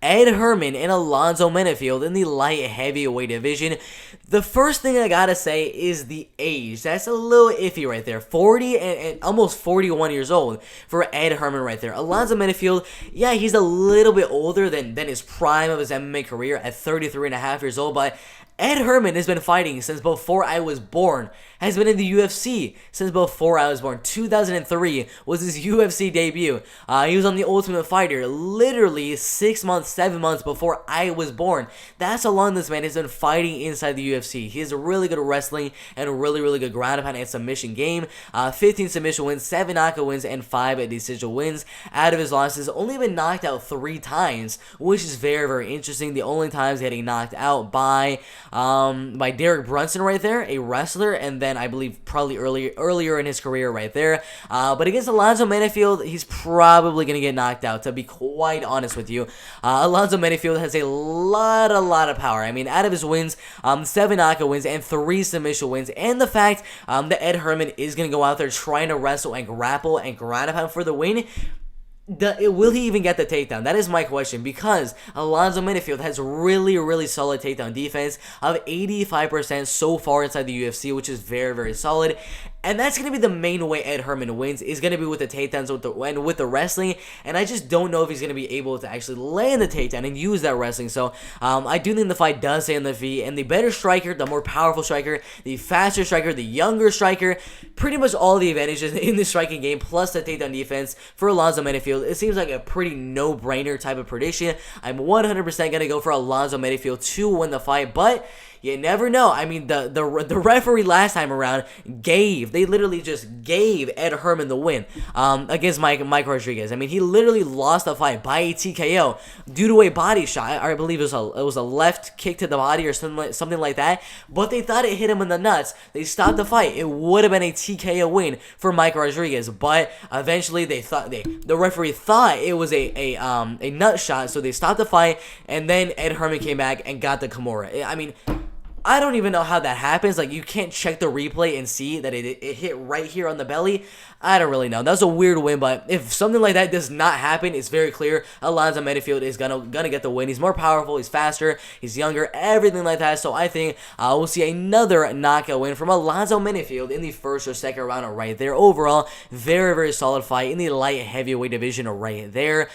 Ed Herman and Alonzo Menifield in the light heavyweight division. The first thing I gotta say is the age. That's a little iffy right there. 40 and almost 41 years old for Ed Herman right there. Alonzo Menifield, yeah, he's a little bit older than his prime of his MMA career at 33 and a half years old, but Ed Herman has been fighting since before I was born, has been in the UFC since before I was born. 2003 was his UFC debut. He was on The Ultimate Fighter literally 6 months, 7 months before I was born. That's how long this man has been fighting inside the UFC. He has a really good wrestling and a really good ground and pound and submission game. 15 submission wins, 7 knockout wins, and 5 decision wins. Out of his losses, only been knocked out 3 times, which is very interesting. The only times getting knocked out by Derek Brunson right there, a wrestler, and then I believe probably earlier in his career right there. But against Alonzo Menifield, he's probably going to get knocked out, to be quite honest with you. Alonzo Menifield has a lot of power. I mean, out of his wins, 7 knockout wins and 3 submission wins, and the fact that Ed Herman is going to go out there trying to wrestle and grapple and ground and pound for the win, will he even get the takedown? That is my question, because Alonzo Menifield has really solid takedown defense of 85% so far inside the UFC, which is very solid. And that's going to be the main way Ed Herman wins, is going to be with the takedowns and with the wrestling. And I just don't know if he's going to be able to actually land the takedown and use that wrestling. So I do think the fight does stay on the feet. And the better striker, the more powerful striker, the faster striker, the younger striker, pretty much all the advantages in the striking game, plus the takedown defense for Alonzo Menifield. It seems like a pretty no-brainer type of prediction. I'm 100% going to go for Alonzo Menifield to win the fight, but you never know. I mean, the referee last time around they literally just gave Ed Herman the win against Mike Rodriguez. I mean, he literally lost the fight by a TKO due to a body shot. I believe it was a left kick to the body or something like that, but they thought it hit him in the nuts. They stopped the fight. It would have been a TKO win for Mike Rodriguez, but eventually the referee thought it was a nut shot, so they stopped the fight, and then Ed Herman came back and got the Kimura. I mean, I don't even know how that happens. Like, you can't check the replay and see that it hit right here on the belly. I don't really know. That's a weird win, but if something like that does not happen, it's very clear Alonzo Menifield is gonna get the win. He's more powerful, he's faster, he's younger, everything like that. So I think we'll see another knockout win from Alonzo Menifield in the first or second round right there. Overall, very solid fight in the light heavyweight division right there.